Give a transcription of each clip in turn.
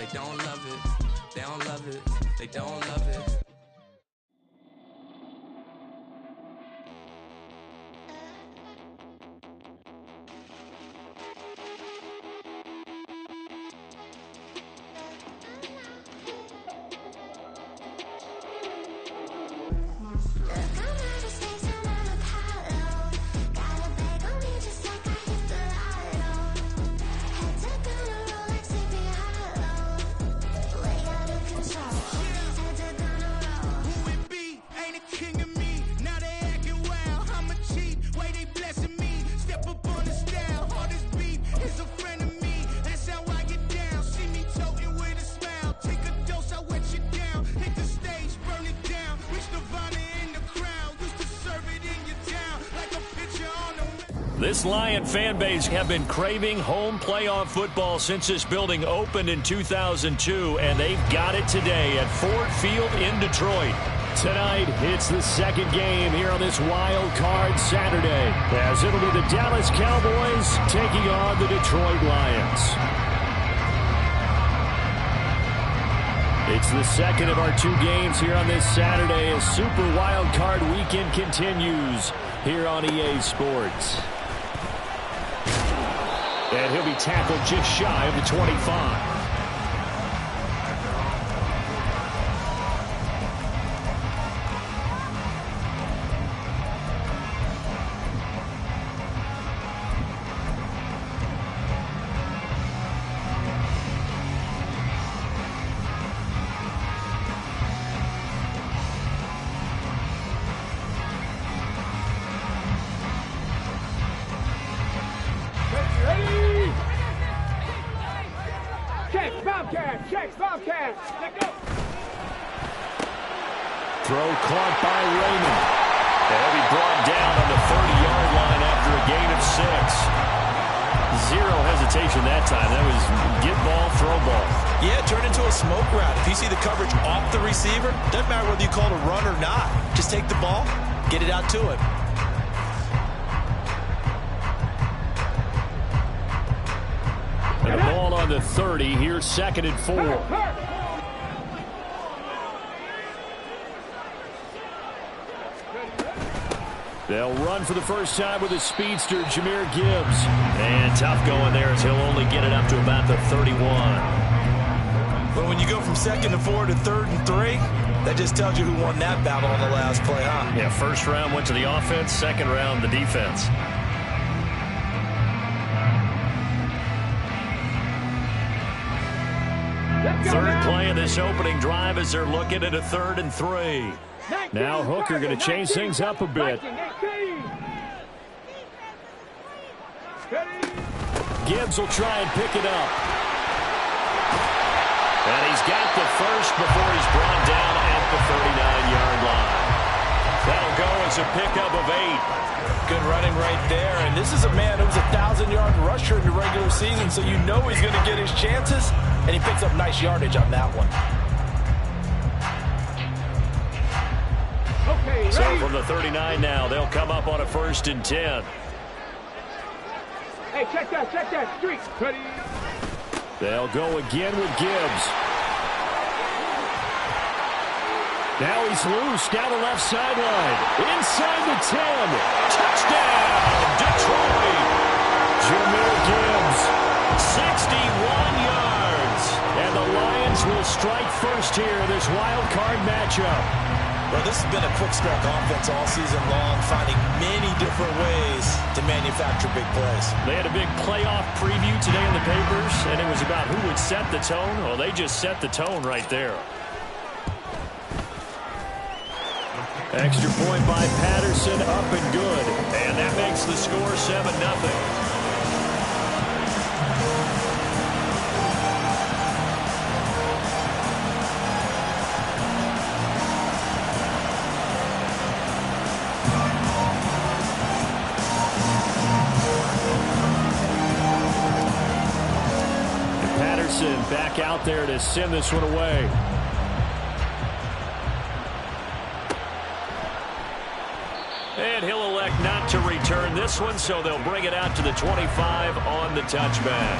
They don't love it. They don't love it. They don't love it. This Lion fan base have been craving home playoff football since this building opened in 2002, and they've got it today at Ford Field in Detroit. Tonight, it's the second game here on this wild card Saturday, as it'll be the Dallas Cowboys taking on the Detroit Lions. It's the second of our two games here on this Saturday as Super Wild Card Weekend continues here on EA Sports. And he'll be tackled just shy of the 25. Throw caught by Raymond. And he'll be brought down on the 30-yard line after a gain of 6. Zero hesitation that time. That was get ball, throw ball. Yeah, turn into a smoke route. If you see the coverage off the receiver, doesn't matter whether you call it a run or not. Just take the ball, get it out to him. And the ball on the 30. Here's 2nd and 4. They'll run for the first time with a speedster, Jahmyr Gibbs. And tough going there as he'll only get it up to about the 31. Well, when you go from 2nd and 4 to 3rd and 3, that just tells you who won that battle on the last play, huh? Yeah, first round went to the offense, second round the defense. Third play of this opening drive as they're looking at a 3rd and 3. Now Hooker going to change things up a bit. Gibbs will try and pick it up. And he's got the first before he's brought down at the 39-yard line. That'll go as a pickup of 8. Good running right there. And this is a man who was a 1,000-yard rusher in the regular season, so you know he's going to get his chances. And he picks up nice yardage on that one. Okay, so from the 39 now, they'll come up on a 1st and 10. Hey, check that streak. Ready? They'll go again with Gibbs. Now he's loose down the left sideline. Inside the 10. Touchdown, Detroit. Jahmyr Gibbs, 61 yards. And the Lions will strike first here in this wild card matchup. Well, this has been a quick-strike offense all season long, finding many different ways to manufacture big plays. They had a big playoff preview today in the papers, and it was about who would set the tone. Well, they just set the tone right there. Extra point by Patterson, up and good. And that makes the score 7-0. Back out there to send this one away. And he'll elect not to return this one, so they'll bring it out to the 25 on the touchback.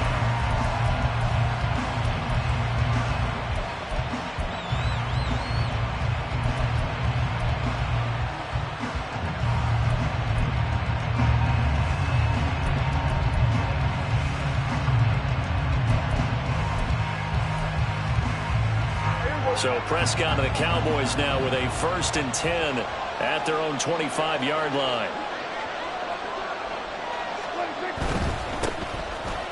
So Prescott and the Cowboys now with a 1st and 10 at their own 25-yard line.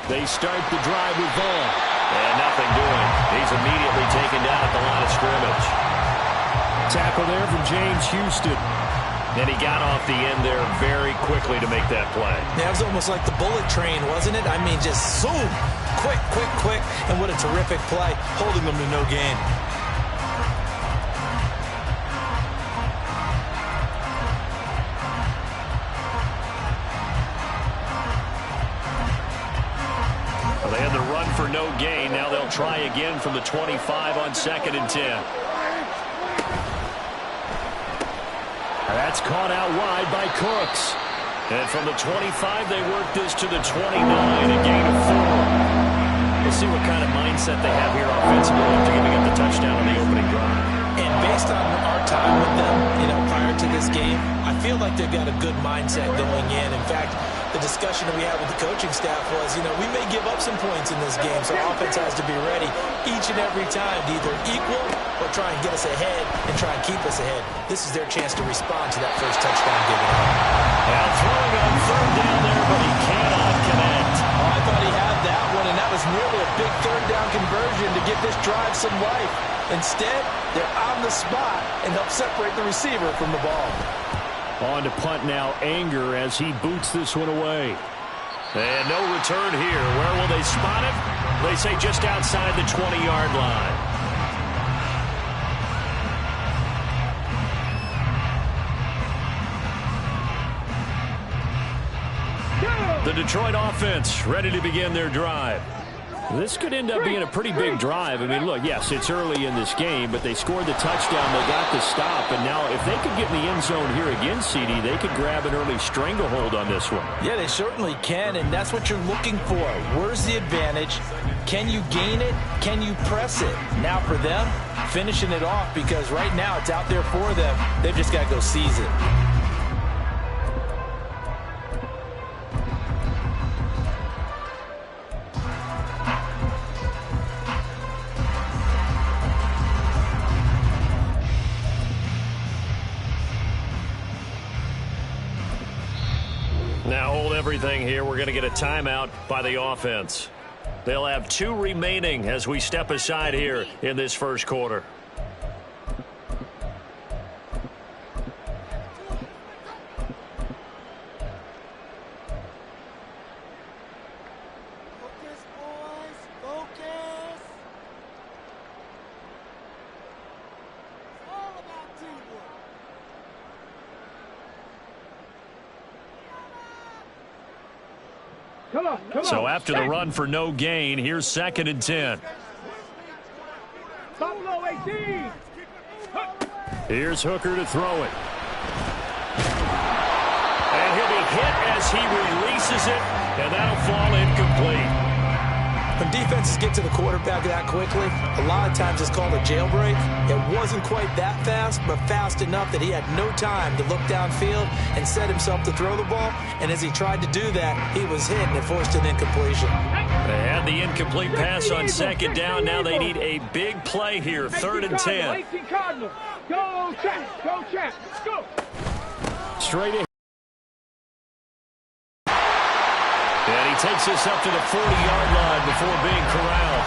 They start the drive with Vaughn. And nothing doing. He's immediately taken down at the line of scrimmage. Tackle there from James Houston. And he got off the end there very quickly to make that play. Yeah, it was almost like the bullet train, wasn't it? I mean, just zoom. Quick, quick, quick. And what a terrific play, holding them to no gain. Well, they had the run for no gain. Now they'll try again from the 25 on 2nd and 10. That's caught out wide by Cooks. And from the 25, they work this to the 29, a gain of 4. We'll see what kind of mindset they have here offensively after giving up the touchdown on the opening drive. And based on our time with them, prior to this game, I feel like they've got a good mindset going in. In fact, the discussion that we had with the coaching staff was, we may give up some points in this game, so offense has to be ready each and every time to either equal or try and get us ahead and try and keep us ahead. This is their chance to respond to that first touchdown given up. Now throwing on 3rd down there, but he cannot connect. Oh, I thought he had that one, and that was nearly a big 3rd down conversion to give this drive some life. Instead, they're on the spot and help separate the receiver from the ball. On to punt now, Anger, as he boots this one away. And no return here. Where will they spot it? They say just outside the 20-yard line. The Detroit offense ready to begin their drive. This could end up being a pretty big drive. I mean, look, yes, it's early in this game, but they scored the touchdown. They got the stop. And now if they could get in the end zone here again, CD, they could grab an early stranglehold on this one. Yeah, they certainly can, and that's what you're looking for. Where's the advantage? Can you gain it? Can you press it? Now for them, finishing it off, because right now it's out there for them. They've just got to go seize it. Now hold everything here. We're going to get a timeout by the offense. They'll have 2 remaining as we step aside here in this first quarter. Focus, boys. Focus. It's all about teamwork. Come on. So after the run for no gain, here's 2nd and 10. Buffalo 18. Here's Hooker to throw it. And he'll be hit as he releases it, and that'll fall incomplete. When defenses get to the quarterback that quickly, a lot of times it's called a jailbreak. It wasn't quite that fast, but fast enough that he had no time to look downfield and set himself to throw the ball. And as he tried to do that, he was hit and it forced an incompletion. They had the incomplete pass on 2nd down. Now they need a big play here, 3rd and 10. 18 Cardinals. Go, Champs. Go, Champs. Go. Straight ahead. And he takes us up to the 40-yard line before being corralled.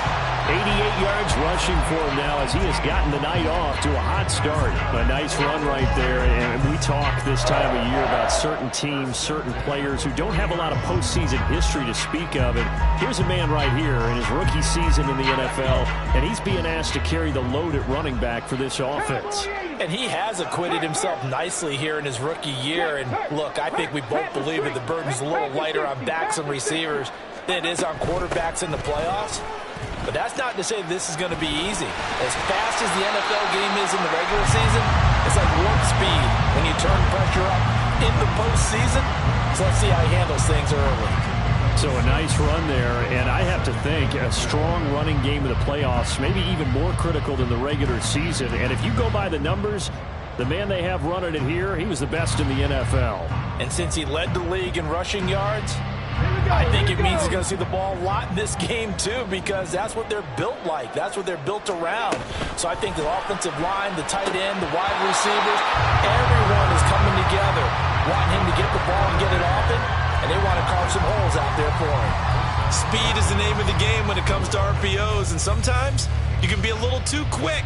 88 yards rushing for him now as he has gotten the night off to a hot start. A nice run right there. And we talk this time of year about certain teams, certain players who don't have a lot of postseason history to speak of. And here's a man right here in his rookie season in the NFL, and he's being asked to carry the load at running back for this offense. And he has acquitted himself nicely here in his rookie year. And look, I think we both believe that the burden's a little lighter on backs and receivers than it is on quarterbacks in the playoffs. But that's not to say this is going to be easy. As fast as the NFL game is in the regular season, it's like warp speed when you turn pressure up in the postseason. So let's see how he handles things early. So a nice run there, and I have to think a strong running game of the playoffs, maybe even more critical than the regular season. And if you go by the numbers, the man they have running it here, he was the best in the NFL. And since he led the league in rushing yards, I think it means he's going to see the ball a lot in this game, too, because that's what they're built like. That's what they're built around. So I think the offensive line, the tight end, the wide receivers, everyone is coming together, wanting him to get the ball and get it often, and they want to carve some holes out there for him. Speed is the name of the game when it comes to RPOs, and sometimes you can be a little too quick,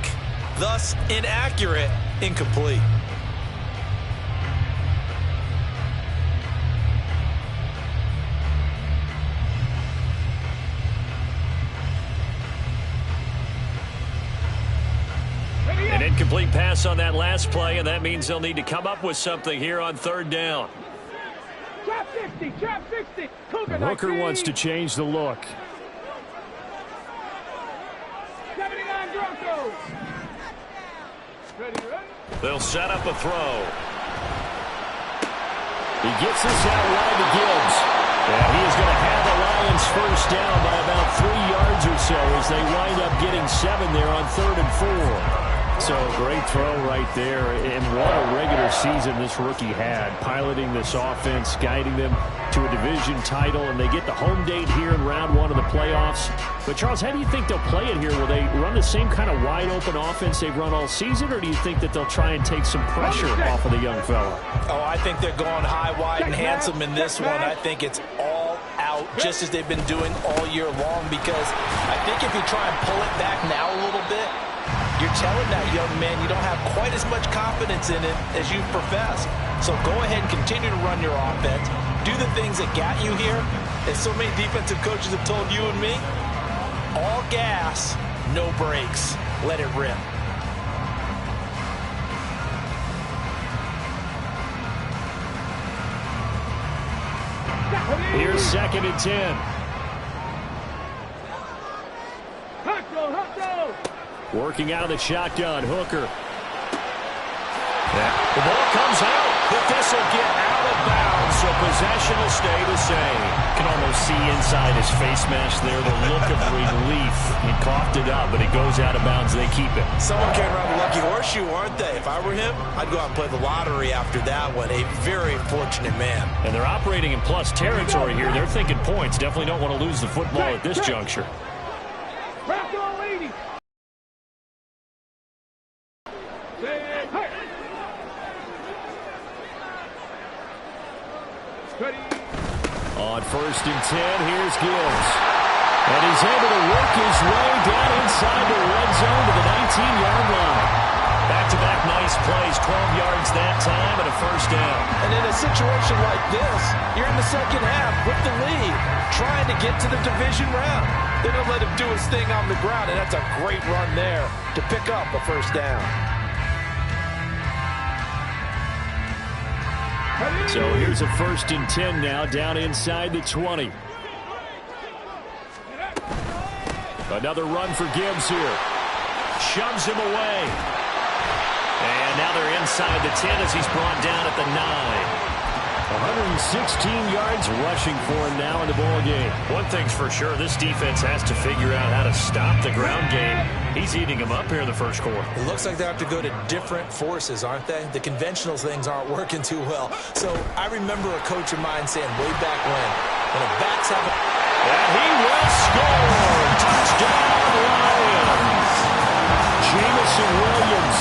thus inaccurate, incomplete. An incomplete pass on that last play, and that means they'll need to come up with something here on third down. Trap 60, trap 60. Hooker wants to change the look. 79 Broncos. Ready, ready. They'll set up a throw. He gets this out wide to Gibbs. And he is going to have the Lions first down by about 3 yards or so as they wind up getting 7 there on 3rd and 4. So great throw right there, and what a regular season this rookie had, piloting this offense, guiding them to a division title, and they get the home date here in round 1 of the playoffs. But Charles, how do you think they'll play it here? Will they run the same kind of wide open offense they've run all season, or do you think that they'll try and take some pressure off of the young fella? Oh, I think they're going high, wide, and handsome in this one. I think it's all out, just as they've been doing all year long, because I think if you try and pull it back now a little bit, you're telling that young man you don't have quite as much confidence in it as you profess. So go ahead and continue to run your offense. Do the things that got you here. As so many defensive coaches have told you and me, all gas, no brakes. Let it rip. Here's 2nd and 10. Working out of the shotgun, Hooker. The ball comes out, but this will get out of bounds, so possession will stay the same. You can almost see inside his face mask there the look of relief. He coughed it up, but it goes out of bounds. They keep it. Someone came around the lucky horseshoe, aren't they? If I were him, I'd go out and play the lottery after that one. A very fortunate man. And they're operating in plus territory here. They're thinking points. Definitely don't want to lose the football at this juncture. On 1st and 10, here's Gibbs. And he's able to work his way down inside the red zone to the 19-yard line. Back-to-back nice plays, 12 yards that time and a first down. And in a situation like this, you're in the second half with the lead, trying to get to the division round. They don't let him do his thing on the ground, and that's a great run there to pick up a first down. So here's a 1st and 10 now, down inside the 20. Another run for Gibbs here. Shoves him away. And now they're inside the 10 as he's brought down at the 9. 116 yards rushing for him now in the ball game. One thing's for sure, this defense has to figure out how to stop the ground game. He's eating them up here in the first quarter. It looks like they have to go to different forces, aren't they? The conventional things aren't working too well. So I remember a coach of mine saying way back when a back's have a... And he will score! Touchdown, Lions! Jamison Williams,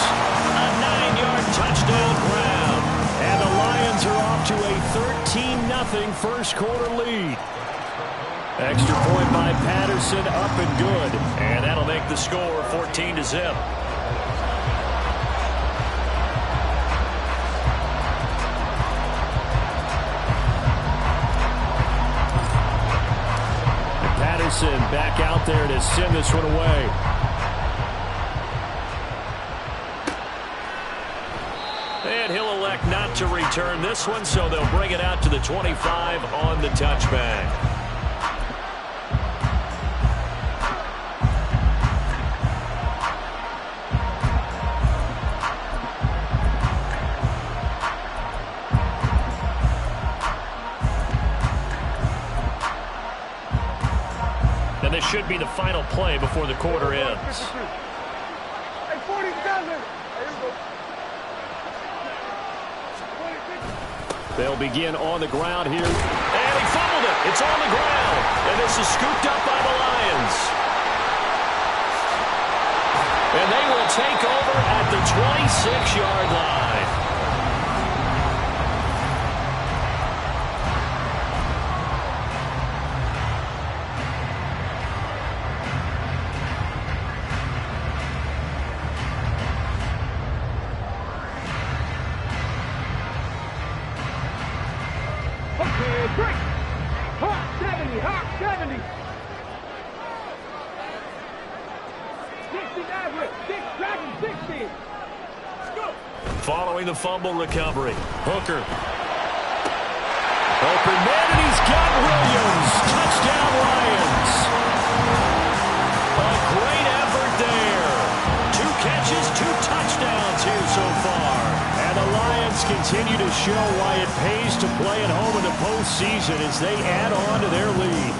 a 9-yard touchdown ground. And the Lions are off to a 13-0 first quarter lead. Extra point by Patterson, up and good. And that'll make the score 14-0. Patterson back out there to send this one away. And he'll elect not to return this one, so they'll bring it out to the 25 on the touchback. And this should be the final play before the quarter ends. Hey, 47. They'll begin on the ground here. And And he fumbled it. It's on the ground. And this is scooped up by the Lions. And they will take over at the 26-yard line. Break. Hawk 70, Hawk 70. 60 average, 6 Dragon 60. Go. Following the fumble recovery, Hooker. Open man, and he's got Williams. Touchdown, Lions. A great effort there. 2 catches, 2 touchdowns here so far. And the Lions continue to show why it pays to play at home in the postseason as they add on to their lead.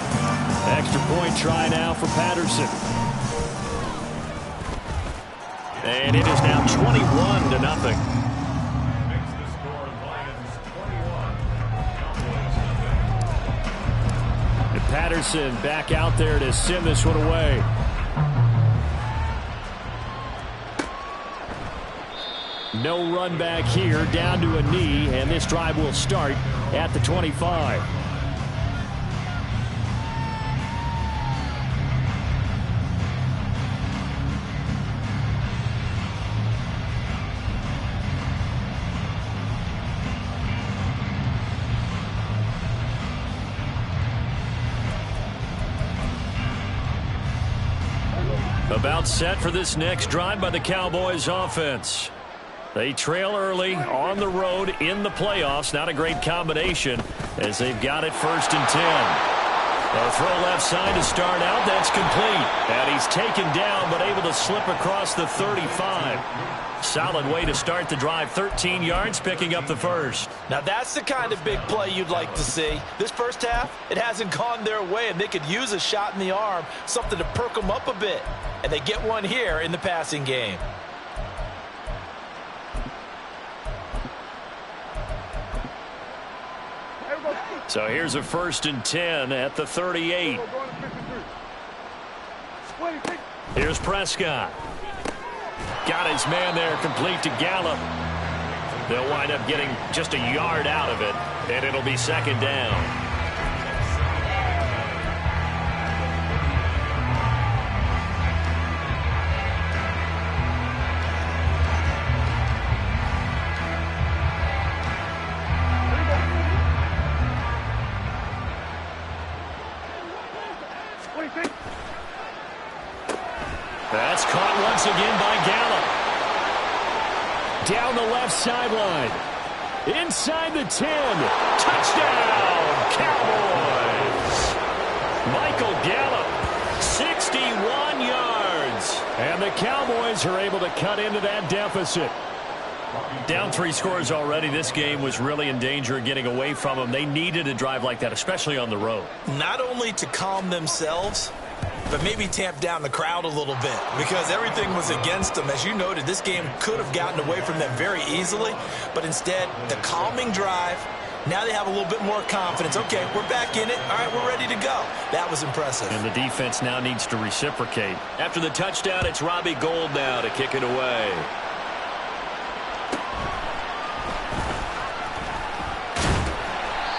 Extra point try now for Patterson. And it is now 21-0. And Patterson back out there to send this one away. No run back here, down to a knee, and this drive will start at the 25. About set for this next drive by the Cowboys offense. They trail early on the road in the playoffs. Not a great combination as they've got it 1st and 10. A throw left side to start out. That's complete. And he's taken down but able to slip across the 35. Solid way to start the drive. 13 yards, picking up the first. Now that's the kind of big play you'd like to see. This first half, it hasn't gone their way, and they could use a shot in the arm, something to perk them up a bit. And they get one here in the passing game. So here's a 1st and 10 at the 38. Here's Prescott. Got his man there, complete to Gallup. They'll wind up getting just a yard out of it, and it'll be 2nd down. That's caught once again by Gallup. Down the left sideline. Inside the 10. Touchdown, Cowboys. Michael Gallup, 61 yards. And the Cowboys are able to cut into that deficit. Down 3 scores already. This game was really in danger of getting away from them. They needed a drive like that, especially on the road. Not only to calm themselves, but maybe tamp down the crowd a little bit because everything was against them. As you noted, this game could have gotten away from them very easily, but instead, the calming drive, now they have a little bit more confidence. Okay, we're back in it. All right, we're ready to go. That was impressive. And the defense now needs to reciprocate. After the touchdown, it's Robbie Gould now to kick it away.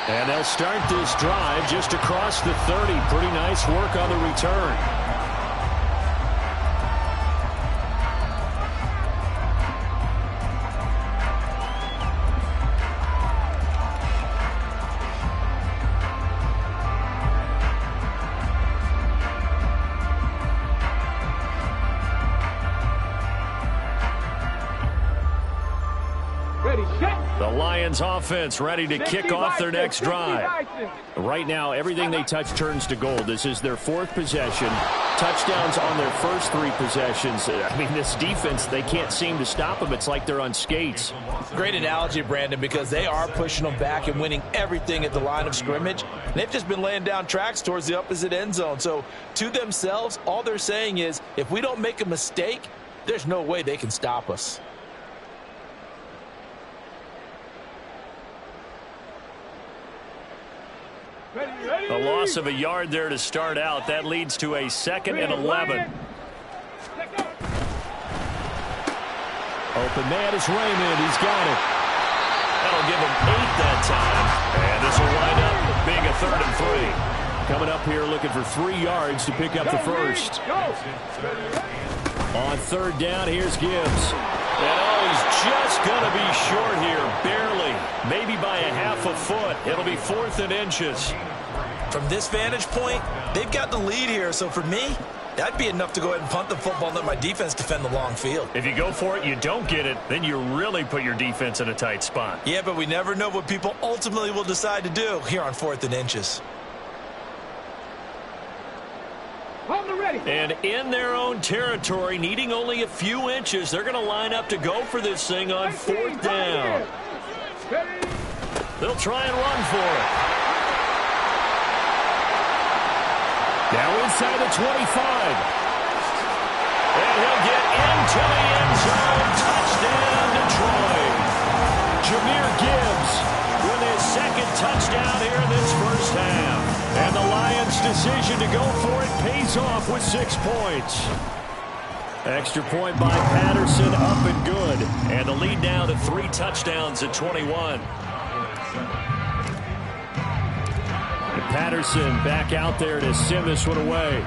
And they'll start this drive just across the 30. Pretty nice work on the return. The Lions offense ready to kick off their next drive. Right now, everything they touch turns to gold. This is their 4th possession. Touchdowns on their first 3 possessions. I mean, this defense, they can't seem to stop them. It's like they're on skates. Great analogy, Brandon, because they are pushing them back and winning everything at the line of scrimmage. They've just been laying down tracks towards the opposite end zone. So to themselves, all they're saying is, if we don't make a mistake, there's no way they can stop us. A loss of a yard there to start out. That leads to a 2nd and 11. Open man is Raymond. He's got it. That'll give him 8 that time. And this will wind up being a 3rd and 3. Coming up here looking for 3 yards to pick up the first. On 3rd down, here's Gibbs. And he's just going to be short here, barely. Maybe by a half a foot. It'll be 4th and inches. From this vantage point, they've got the lead here. So for me, that'd be enough to go ahead and punt the football and let my defense defend the long field. If you go for it, you don't get it, then you really put your defense in a tight spot. Yeah, but we never know what people ultimately will decide to do here on 4th and inches. And in their own territory, needing only a few inches, they're going to line up to go for this thing on 4th down. They'll try and run for it. Now inside the 25. And he'll get into the end zone. Touchdown, Detroit. Jahmyr Gibbs with his 2nd touchdown here in this first half. And the Lions' decision to go for it pays off with 6 points. Extra point by Patterson, up and good. And the lead now to 3 touchdowns at 21. And Patterson back out there to send this one away.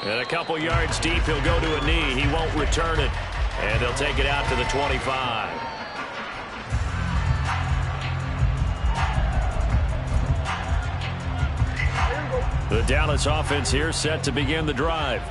And a couple yards deep, he'll go to a knee. He won't return it. And they'll take it out to the 25. The Dallas offense here set to begin the drive.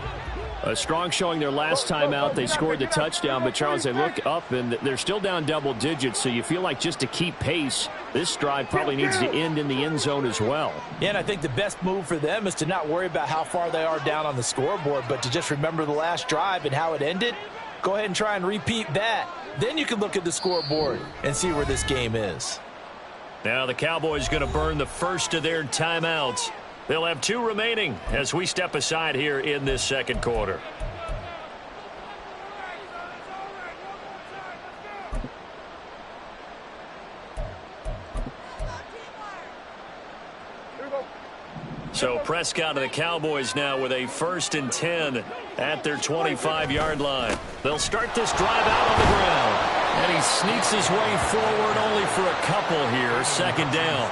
A strong showing their last time out. They scored the touchdown, but Charles, they look up and they're still down double digits, so you feel like just to keep pace, this drive probably needs to end in the end zone as well. Yeah, and I think the best move for them is to not worry about how far they are down on the scoreboard, but to just remember the last drive and how it ended. Go ahead and try and repeat that. Then you can look at the scoreboard and see where this game is. Now the Cowboys going to burn the first of their timeouts. They'll have 2 remaining as we step aside here in this 2nd quarter. So Prescott and the Cowboys now with a 1st and 10 at their 25-yard line. They'll start this drive out on the ground. And he sneaks his way forward only for a couple here. 2nd down.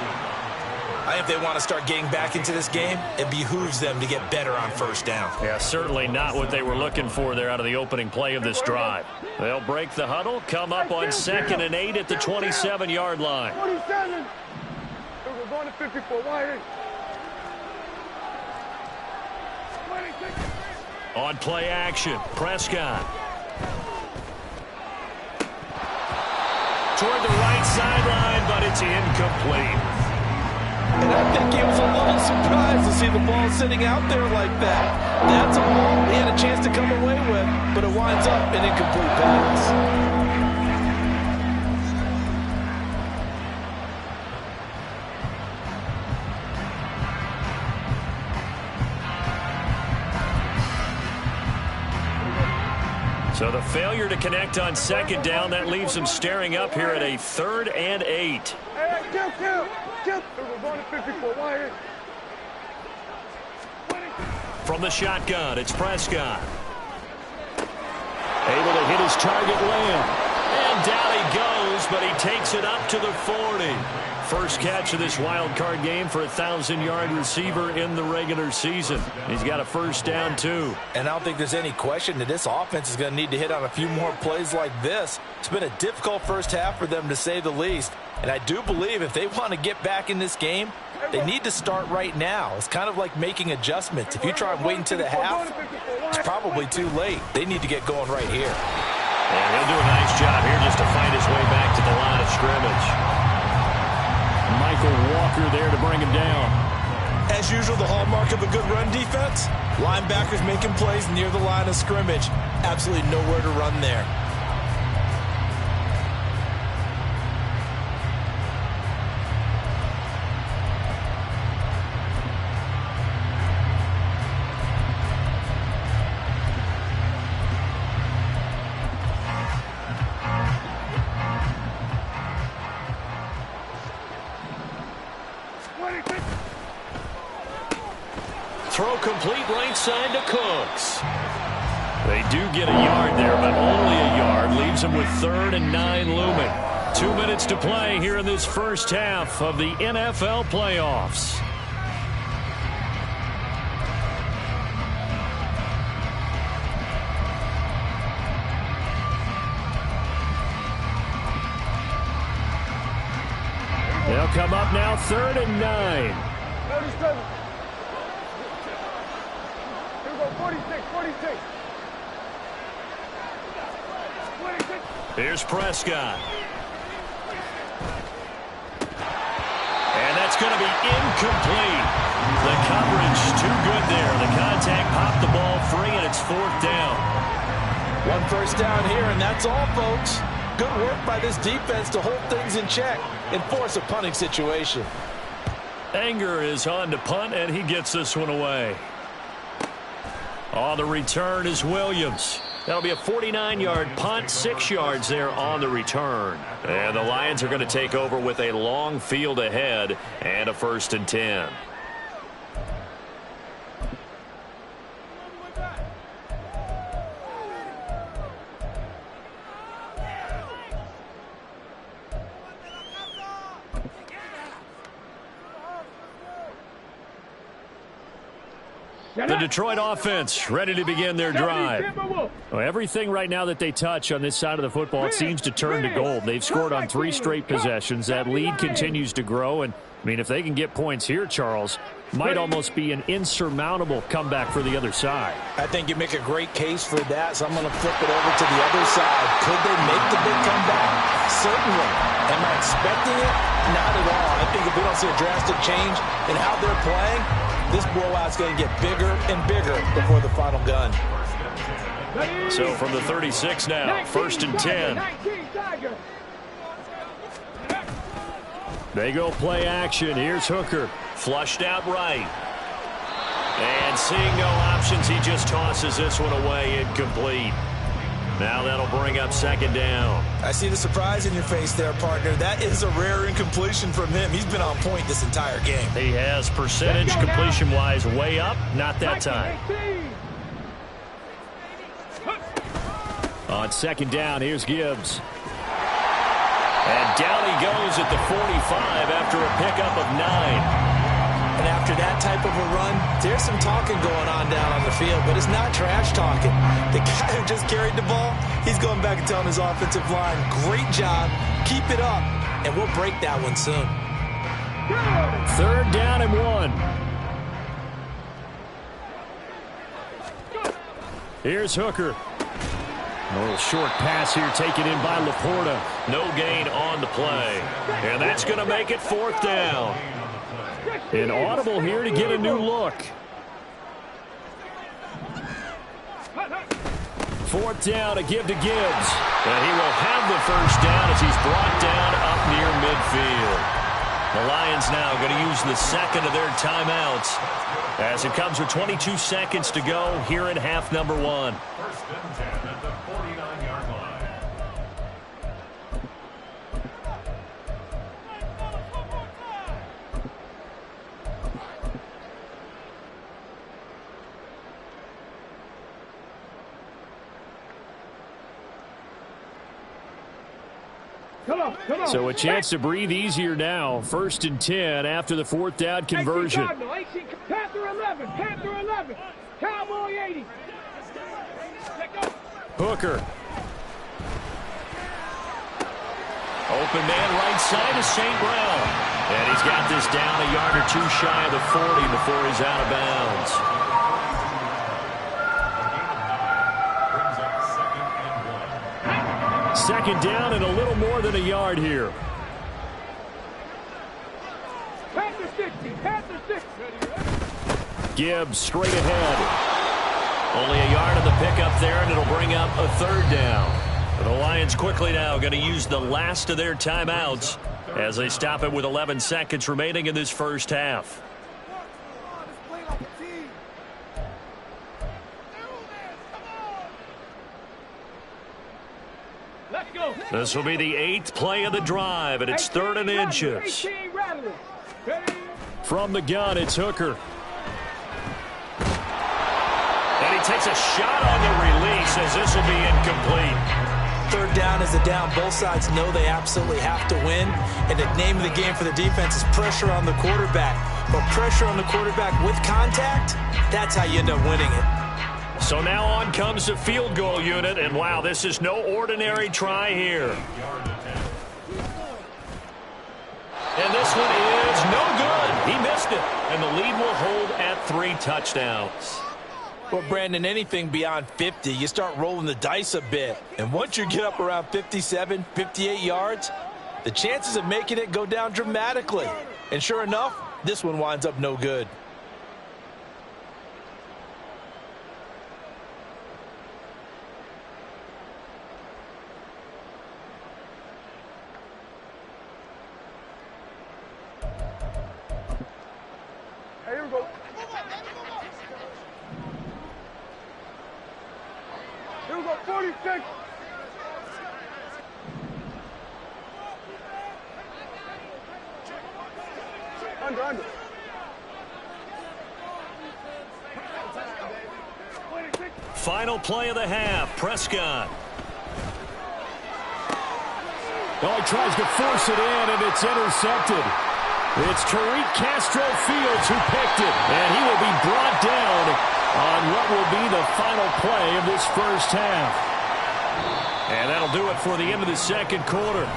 I think if they want to start getting back into this game, it behooves them to get better on 1st down. Yeah, certainly not what they were looking for there out of the opening play of this drive. They'll break the huddle, come up on 2nd and 8 at the 27-yard line. 47. We're going to 54. Wire. On play action, Prescott. Toward the right sideline, but it's incomplete. And I think he was a little surprised to see the ball sitting out there like that. That's a ball he had a chance to come away with, but it winds up an incomplete pass. So the failure to connect on 2nd down, that leaves them staring up here at a 3rd and 8. Hey, kill. We're going to 54. Wire. From the shotgun, it's Prescott. Able to hit his target, Lamb. And down he goes, but he takes it up to the 40. First catch of this wild card game for a 1,000-yard receiver in the regular season. He's got a 1st down, too. And I don't think there's any question that this offense is going to need to hit on a few more plays like this. It's been a difficult first half for them, to say the least. And I do believe if they want to get back in this game, they need to start right now. It's kind of like making adjustments. If you try and wait until the half, it's probably too late. They need to get going right here. And he'll do a nice job here just to find his way back to the line of scrimmage. Michael Walker there to bring him down. As usual, the hallmark of a good run defense, linebackers making plays near the line of scrimmage. Absolutely nowhere to run there. throw complete right side to Cooks. They do get a yard there, but only a yard. Leaves them with 3rd and 9 looming. 2 minutes to play here in this first half of the NFL playoffs. They'll come up now 3rd and 9. 37. Here we go, 46, 46. 46. Here's Prescott. And that's going to be incomplete. The coverage too good there. The contact popped the ball free, and it's 4th down. 1 first down here, and that's all, folks. Good work by this defense to hold things in check and force a punting situation. Anger is on to punt, and he gets this one away. On the return is Williams. That'll be a 49-yard punt, 6 yards there on the return. And the Lions are going to take over with a long field ahead and a 1st and 10. The Detroit offense ready to begin their drive. Well, everything right now that they touch on this side of the football, it seems to turn to gold. They've scored on 3 straight possessions. That lead continues to grow. And, I mean, if they can get points here, Charles, might almost be an insurmountable comeback for the other side. I think you make a great case for that, so I'm going to flip it over to the other side. Could they make the big comeback? Certainly. Am I expecting it? Not at all. I think if we don't see a drastic change in how they're playing, this blowout's going to get bigger and bigger before the final gun. So from the 36 now, 1st and 10. They go play action. Here's Hooker. Flushed out right. And seeing no options, he just tosses this one away, incomplete. Now that'll bring up 2nd down. I see the surprise in your face there, partner. That is a rare incompletion from him. He's been on point this entire game. He has percentage completion-wise way up. Not that time. On 2nd down, here's Gibbs. And down he goes at the 45 after a pickup of 9. And after that type of a run, there's some talking going on down on the field, but it's not trash talking. The guy who just carried the ball, he's going back and telling his offensive line, great job, keep it up, and we'll break that one soon. 3rd down and 1. Here's Hooker. A little short pass here taken in by Laporta. No gain on the play. And that's going to make it 4th down. An audible here to get a new look. 4th down to give to Gibbs. And he will have the 1st down as he's brought down up near midfield. The Lions now going to use the 2nd of their timeouts as it comes with 22 seconds to go here in half number 1. 1st and 10 at the 49-yard line. So a chance to breathe easier now. 1st and 10 after the 4th down conversion. Panther 11, Panther 11, Cowboy 80. Hooker. Open man right side is St. Brown. And he's got this down a yard or 2 shy of the 40 before he's out of bounds. Second down and a little more than a yard here. Panther 60, Panther 60. Gibbs straight ahead. Only a yard on the pickup there, and it'll bring up a 3rd down. The Lions quickly now going to use the last of their timeouts as they stop it with 11 seconds remaining in this first half. This will be the 8th play of the drive, and it's 3rd and inches. From the gun, it's Hooker. takes a shot on the release as this will be incomplete. Third down is a down. Both sides know they absolutely have to win. And the name of the game for the defense is pressure on the quarterback. But pressure on the quarterback with contact, that's how you end up winning it. So now on comes the field goal unit. And, wow, this is no ordinary try here. And this one is no good. He missed it. And the lead will hold at 3 touchdowns. Well, Brandon, anything beyond 50, you start rolling the dice a bit. And once you get up around 57, 58 yards, the chances of making it go down dramatically. And sure enough, this one winds up no good. Here we go. Here we go, 46. Under. Final play of the half. Prescott. Oh, he tries to force it in, and it's intercepted. It's Tariq Castro-Fields who picked it, and he will be brought down on what will be the final play of this first half. And that'll do it for the end of the second quarter.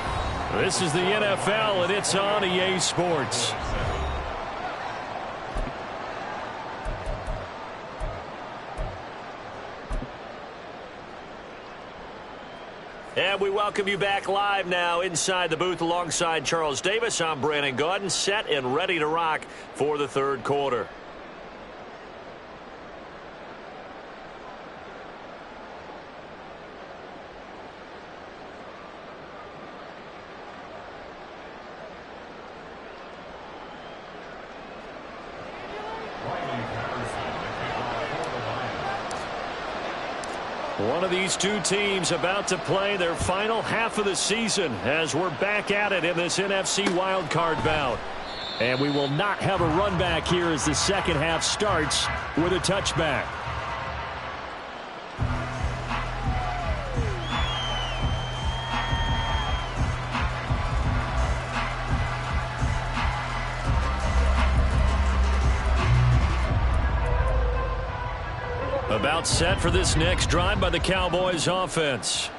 This is the NFL, and it's on EA Sports. And we welcome you back live now inside the booth alongside Charles Davis. I'm Brandon Gaudin, set and ready to rock for the third quarter. One of these two teams about to play their final half of the season as we're back at it in this NFC wildcard bout. And we will not have a run back here as the second half starts with a touchback. About set for this next drive by the Cowboys offense.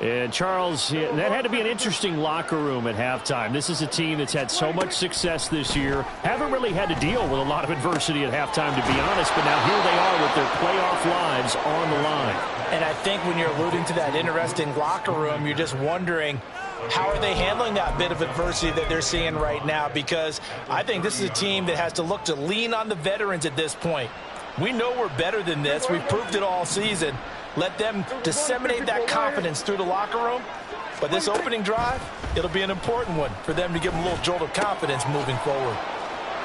And Charles, that had to be an interesting locker room at halftime. This is a team that's had so much success this year. Haven't really had to deal with a lot of adversity at halftime, to be honest. But now here they are with their playoff lives on the line. And I think when you're alluding to that interesting locker room, you're just wondering, how are they handling that bit of adversity that they're seeing right now? Because I think this is a team that has to look to lean on the veterans at this point. We know we're better than this. We've proved it all season. Let them disseminate that confidence through the locker room. But this opening drive, it'll be an important one for them to give them a little jolt of confidence moving forward.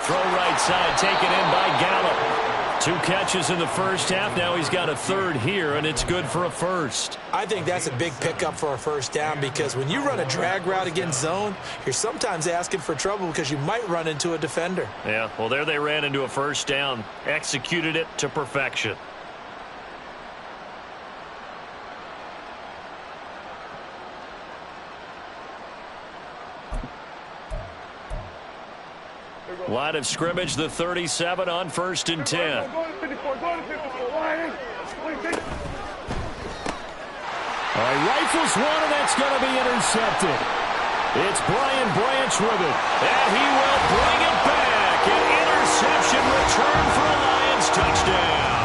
Throw right side, taken in by Gallup. 2 catches in the first half. Now he's got a third here, and it's good for a first. I think that's a big pickup for a first down because when you run a drag route against zone, you're sometimes asking for trouble because you might run into a defender. Yeah, well, there they ran into a first down. Executed it to perfection. Line of scrimmage, the 37 on 1st and 10. Go to 54, go to 54. Line. All right, rifles one, and that's going to be intercepted. It's Brian Branch with it. And he will bring it back. An interception return for a Lions touchdown.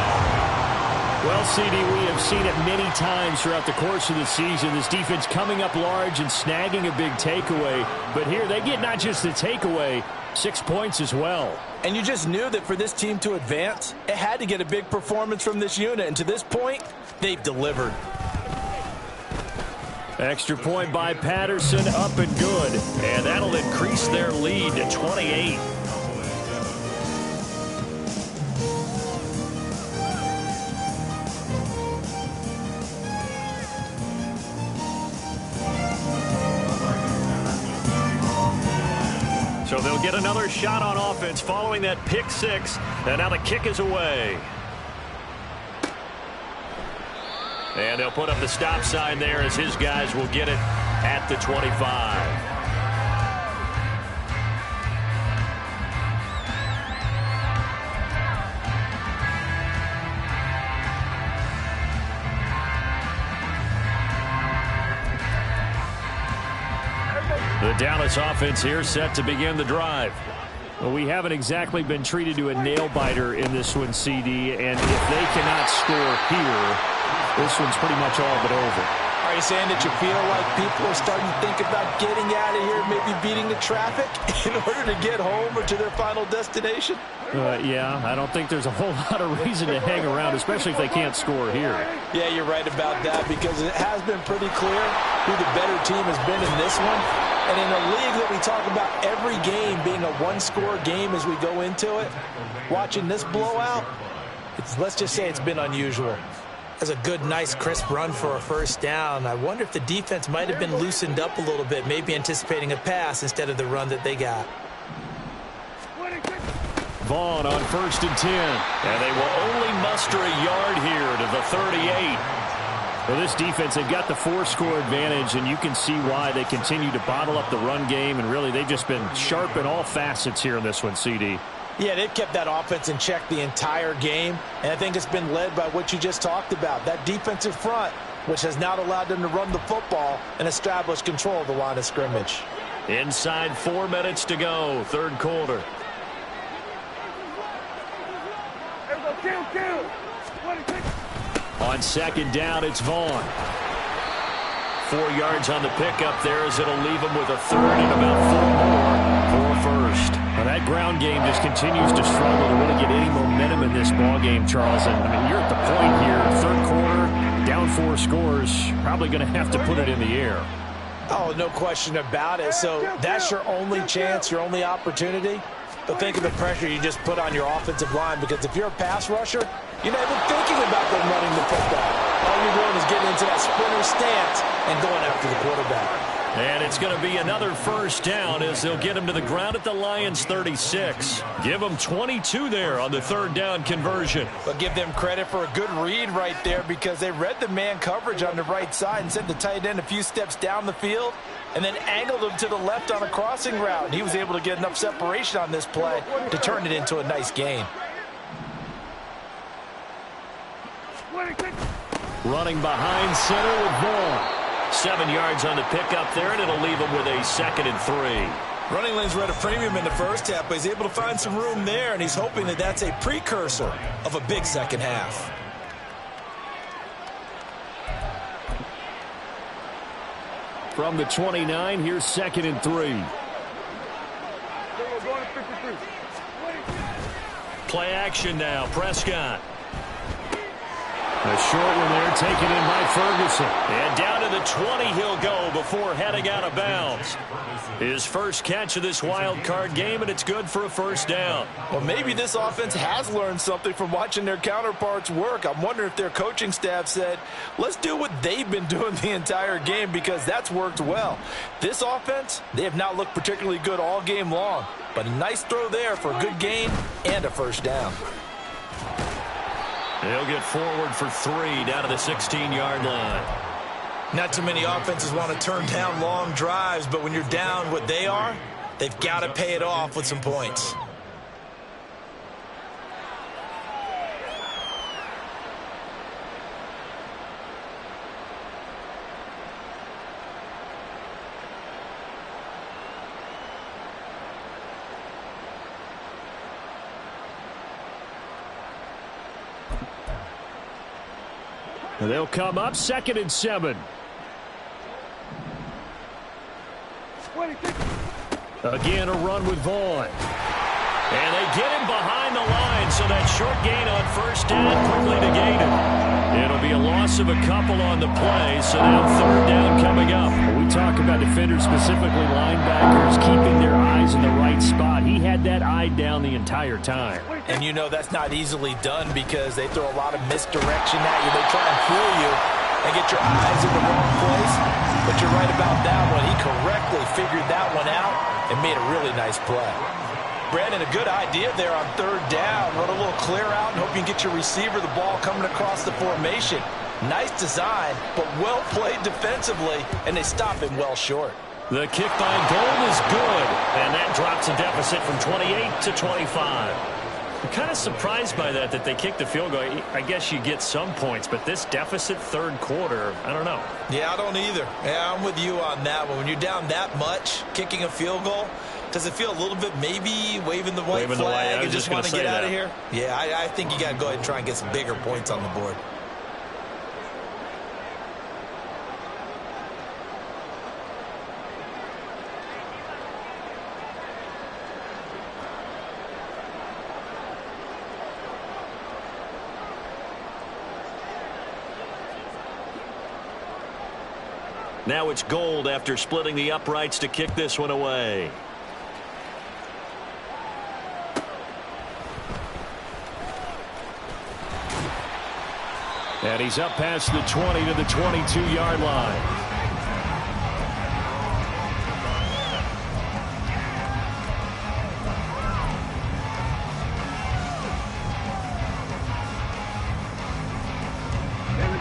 Well, CD, we have seen it many times throughout the course of the season. This defense coming up large and snagging a big takeaway. But here they get not just the takeaway, 6 points as well. And you just knew that for this team to advance, it had to get a big performance from this unit. And to this point, they've delivered. Extra point by Patterson, up and good. And that'll increase their lead to 28. So they'll get another shot on offense following that pick 6. And now the kick is away. And they'll put up the stop sign there as his guys will get it at the 25. The Dallas offense here set to begin the drive. Well, we haven't exactly been treated to a nail-biter in this one, CD, and if they cannot score here, this one's pretty much all but over. Are you saying that you feel like people are starting to think about getting out of here, maybe beating the traffic in order to get home or to their final destination? Yeah, I don't think there's a whole lot of reason to hang around, especially if they can't score here. Yeah, you're right about that because it has been pretty clear who the better team has been in this one. And in a league that we talk about every game being a one-score game as we go into it, watching this blowout, let's just say it's been unusual. That's a good, nice, crisp run for a first down. I wonder if the defense might have been loosened up a little bit, maybe anticipating a pass instead of the run that they got. Vaughn on 1st and 10. And they will only muster a yard here to the 38. Well, this defense, they've got the 4-score advantage, and you can see why they continue to bottle up the run game, and really they've just been sharp in all facets here in this one, CD. Yeah, they've kept that offense in check the entire game, and I think it's been led by what you just talked about, that defensive front, which has not allowed them to run the football and establish control of the line of scrimmage. Inside 4 minutes to go, third quarter. On second down, it's Vaughn. 4 yards on the pickup there as it'll leave him with a third and about 4 more for first. Now that ground game just continues to struggle to really get any momentum in this ball game, Charles. And I mean, you're at the point here, third quarter, down 4 scores, probably going to have to put it in the air. Oh, no question about it. So that's your only chance, your only opportunity. But think of the pressure you just put on your offensive line, because if you're a pass rusher, you're not even thinking about them running the football. All you're doing is getting into that sprinter stance and going after the quarterback. And it's going to be another first down as they'll get him to the ground at the Lions' 36. Give them 22 there on the third down conversion. But give them credit for a good read right there, because they read the man coverage on the right side and sent the tight end a few steps down the field and then angled him to the left on a crossing route. And he was able to get enough separation on this play to turn it into a nice gain. Running behind center with Vaughn. 7 yards on the pickup there, and it'll leave him with a 2nd and 3. Running lanes were at a premium in the first half, but he's able to find some room there, and he's hoping that that's a precursor of a big second half. From the 29, here's 2nd and 3. Play action now, Prescott. A short one there, taken in by Ferguson. And down to the 20 he'll go before heading out of bounds. His first catch of this wild card game, and it's good for a first down. Well, maybe this offense has learned something from watching their counterparts work. I'm wondering if their coaching staff said, let's do what they've been doing the entire game, because that's worked well. This offense, they have not looked particularly good all game long, but a nice throw there for a good gain and a first down. They'll get forward for 3 down to the 16-yard line. Not too many offenses want to turn down long drives, but when you're down what they are, they've got to pay it off with some points. They'll come up 2nd and 7. Again, a run with Vaughn. And they get him behind the line, so that short gain on first down quickly negated. It'll be a loss of a couple on the play, so now third down coming up. When we talk about defenders, specifically linebackers, keeping their eyes in the right spot. He had that eye down the entire time. And you know that's not easily done, because they throw a lot of misdirection at you. They try and fool you and get your eyes in the wrong place. But you're right about that one. He correctly figured that one out and made a really nice play. Brandon, a good idea there on third down. Run a little clear out and hope you can get your receiver the ball coming across the formation. Nice design, but well played defensively, and they stop him well short. The kick by Gold is good, and that drops a deficit from 28 to 25. I'm kind of surprised by that they kicked the field goal. I guess you get some points, but this deficit third quarter, I don't know. Yeah, I don't either. Yeah, I'm with you on that one. When you're down that much, kicking a field goal, does it feel a little bit maybe waving the white flag and just want to get out of here? Yeah, I think you got to go ahead and try and get some bigger points on the board. Now it's Gold after splitting the uprights to kick this one away. And he's up past the 20 to the 22-yard line.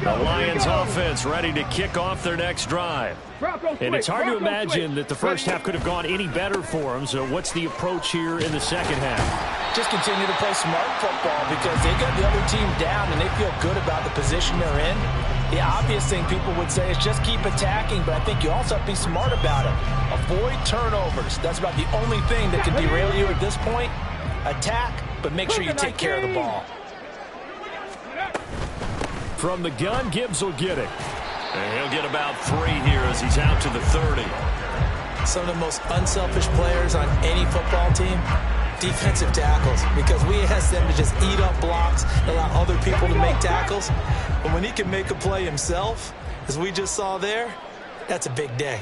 The Lions offense ready to kick off their next drive. And it's hard to imagine that the first half could have gone any better for them. So what's the approach here in the second half? Just continue to play smart football because they got the other team down and they feel good about the position they're in. The obvious thing people would say is just keep attacking, but I think you also have to be smart about it. Avoid turnovers. That's about the only thing that can derail you at this point. Attack, but make sure you take care of the ball. From the gun, Gibbs will get it. And he'll get about 3 here as he's out to the 30. Some of the most unselfish players on any football team, defensive tackles, because we ask them to just eat up blocks, allow other people to make tackles. But when he can make a play himself, as we just saw there, that's a big day.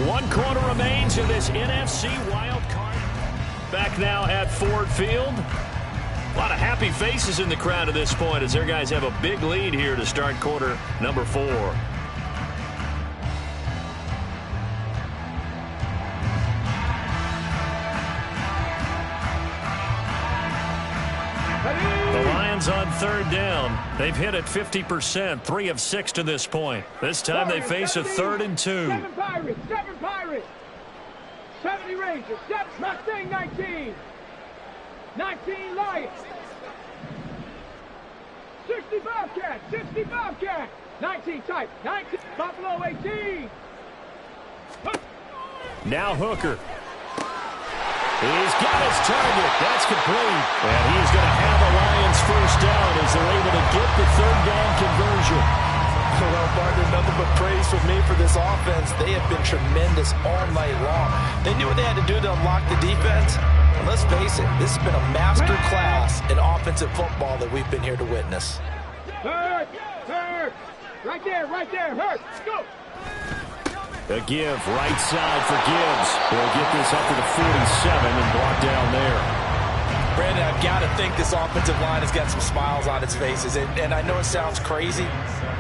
One quarter remains in this NFC wild card. Back now at Ford Field. A lot of happy faces in the crowd at this point as their guys have a big lead here to start quarter number 4. The Lions on third down. They've hit it 50%, 3 of 6 to this point. This time they face a 3rd and 2. 7 Pirates. 70 Rangers. 7 Mustang 19. 19 Lions. 60 Bobcat. 19 Type. 19 Buffalo 18. Now Hooker. He's got his target. That's complete. And he's going to have a Lions first down as they're able to get the 3rd down conversion. Well, partner, nothing but praise from me for this offense. They have been tremendous all night long. They knew what they had to do to unlock the defense. And let's face it, this has been a master class in offensive football that we've been here to witness. Hurt. Right there. Hurt. Go. A give, right side for Gibbs. They'll get this up to the 47 and block down there. Brandon, I've got to think this offensive line has got some smiles on its faces. And I know it sounds crazy,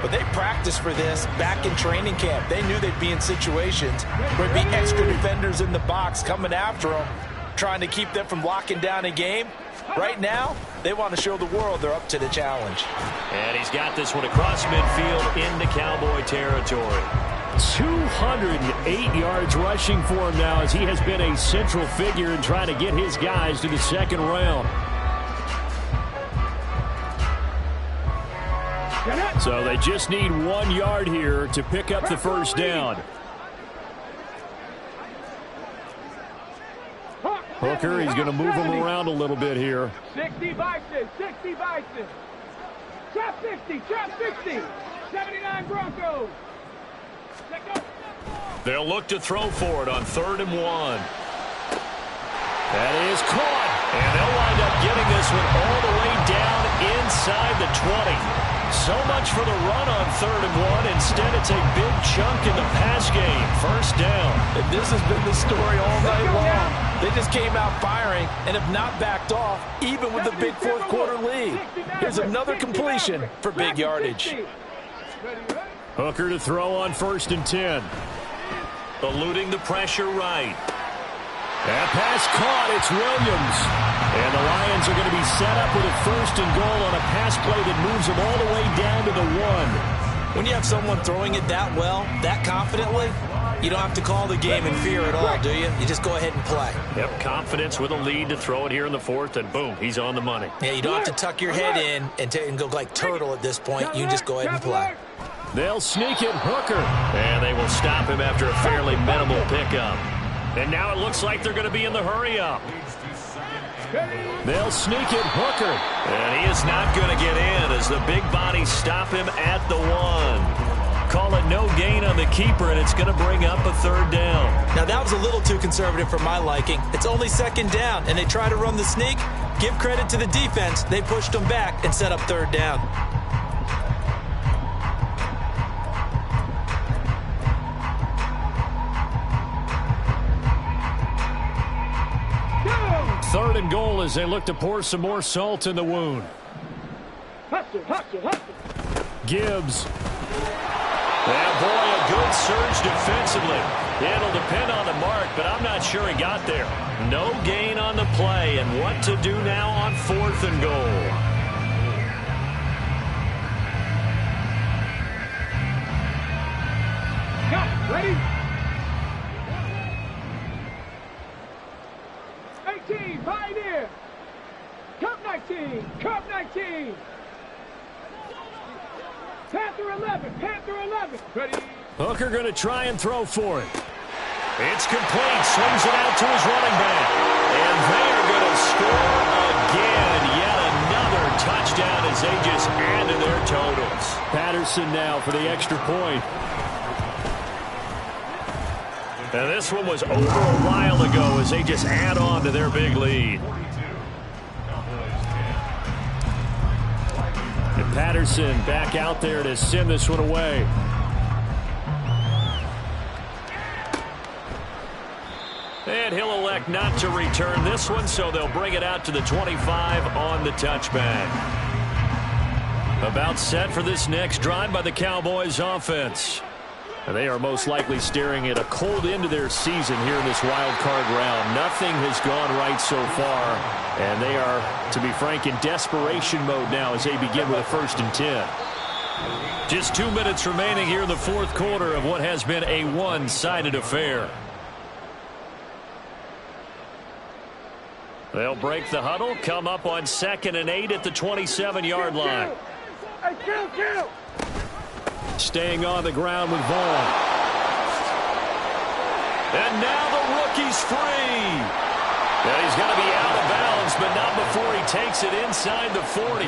but they practiced for this back in training camp. They knew they'd be in situations where there'd be extra defenders in the box coming after them, trying to keep them from locking down a game. Right now, they want to show the world they're up to the challenge. And he's got this one across midfield into Cowboy territory. 208 yards rushing for him now as he has been a central figure in trying to get his guys to the second round. So they just need 1 yard here to pick up the first down. Hooker, he's going to move him around a little bit here. 60 Bison. Trap 60. 79 Broncos. They'll look to throw for it on 3rd and 1. That is caught. And they'll wind up getting this one all the way down inside the 20. So much for the run on 3rd and 1. Instead, it's a big chunk in the pass game. First down. And this has been the story all night long. They just came out firing and have not backed off, even with the big fourth quarter lead. Here's another completion for big yardage. Hooker to throw on 1st and 10. Eluding the pressure right. That pass caught. It's Williams. And the Lions are going to be set up with a 1st and goal on a pass play that moves them all the way down to the 1. When you have someone throwing it that well, that confidently, you don't have to call the game in fear at all, do you? You just go ahead and play. Yep, confidence with a lead to throw it here in the 4th, and boom, he's on the money. Yeah, you don't have to tuck your head in and go like turtle at this point. You just go ahead and play. They'll sneak it, Hooker. And they will stop him after a fairly minimal pickup. And now it looks like they're going to be in the hurry-up. They'll sneak it, Hooker. And he is not going to get in as the big bodies stop him at the 1. Call it no gain on the keeper, and it's going to bring up a 3rd down. Now, that was a little too conservative for my liking. It's only 2nd down, and they try to run the sneak. Give credit to the defense. They pushed them back and set up 3rd down. Third and goal as they look to pour some more salt in the wound. Hustle, hustle, hustle. Gibbs. Yeah, boy, a good surge defensively. It'll depend on the mark, but I'm not sure he got there. No gain on the play, and what to do now on 4th and goal. Go, ready? 18, Pioneer. Cup 19, Cup 19. Panther 11, Panther 11. Ready? Hooker going to try and throw for it. It's complete. Swings it out to his running back. And they are going to score again. Yet another touchdown as they just add to their totals. Patterson now for the extra point. And this one was over a while ago as they just add on to their big lead. And Patterson back out there to send this one away. And he'll elect not to return this one, so they'll bring it out to the 25 on the touchback. About set for this next drive by the Cowboys offense. And they are most likely staring at a cold end to their season here in this wild card round. Nothing has gone right so far, and they are, to be frank, in desperation mode now as they begin with a 1st and 10. Just 2 minutes remaining here in the 4th quarter of what has been a one-sided affair. They'll break the huddle, come up on 2nd and 8 at the 27-yard line. Hey, kill. Staying on the ground with Vaughn. And now the rookie's free. And he's going to be out of bounds, but not before he takes it inside the 40.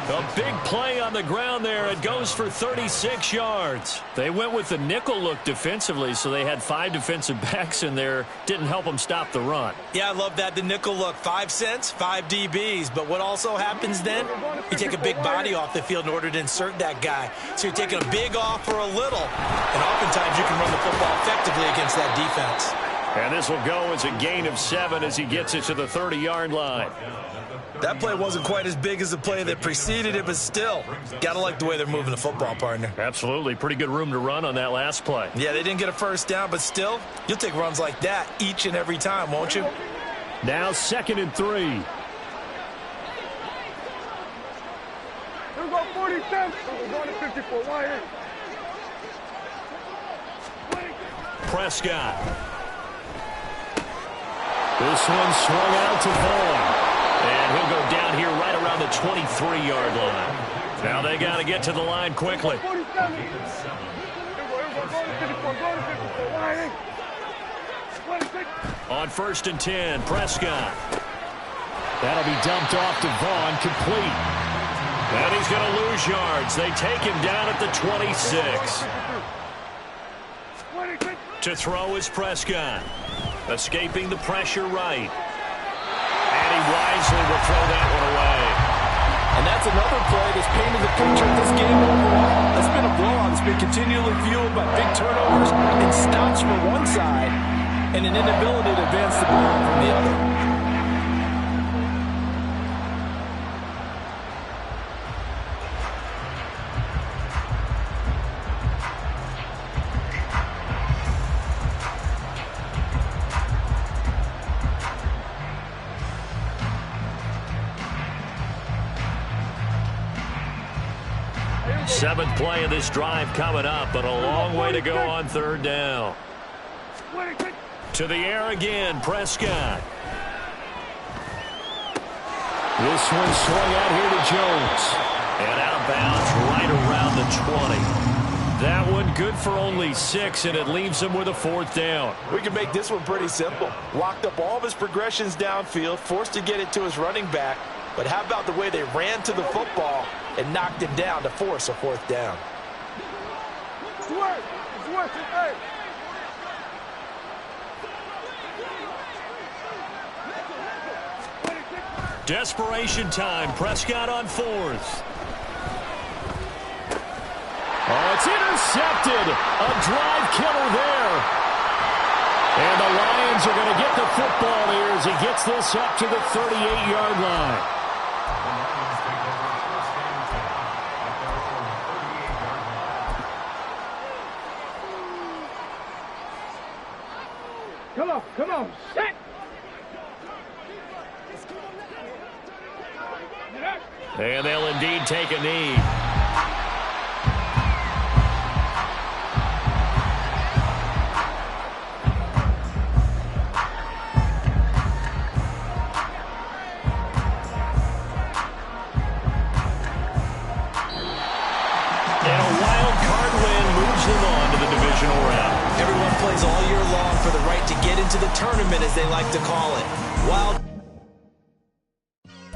A big play on the ground there. It goes for 36 yards. They went with the nickel look defensively, so they had 5 defensive backs in there. Didn't help them stop the run. Yeah, I love that, the nickel look. 5 cents, 5 DBs. But what also happens then? You take a big body off the field in order to insert that guy. So you're taking a big off for a little. And oftentimes you can run the football effectively against that defense. And this will go as a gain of 7 as he gets it to the 30-yard line. That play wasn't quite as big as the play that preceded it, but still, gotta like the way they're moving the football, partner. Absolutely. Pretty good room to run on that last play. Yeah, they didn't get a 1st down, but still, you'll take runs like that each and every time, won't you? Now 2nd and 3. Here we go, 47. We're going to 54. Wire. Prescott. This one swung out to Vaughn. And he'll go down here right around the 23-yard line. Now they got to get to the line quickly. 47. On 1st and 10, Prescott. That'll be dumped off to Vaughn, complete. And he's going to lose yards. They take him down at the 26. To throw is Prescott. Escaping the pressure right. And he wisely will throw that one away. And that's another play that's painted the picture of this game overall. That's been a blowout. It's been continually fueled by big turnovers and stops from one side and an inability to advance the ball from the other. Seventh play of this drive coming up, but a long way to go on third down. To the air again, Prescott. This one swung out here to Jones. And out of bounds right around the 20. That one good for only 6, and it leaves him with a fourth down. We can make this one pretty simple. Locked up all of his progressions downfield, forced to get it to his running back. But how about the way they ran to the football and knocked him down to force a fourth down? It's working, hey. Desperation time. Prescott on fourth. Oh, it's intercepted. A drive killer there. And the Lions are going to get the football here as he gets this up to the 38-yard line. Come on, set. And they'll indeed take a knee. Everyone plays all year long for the right to get into the tournament, as they like to call it. Wild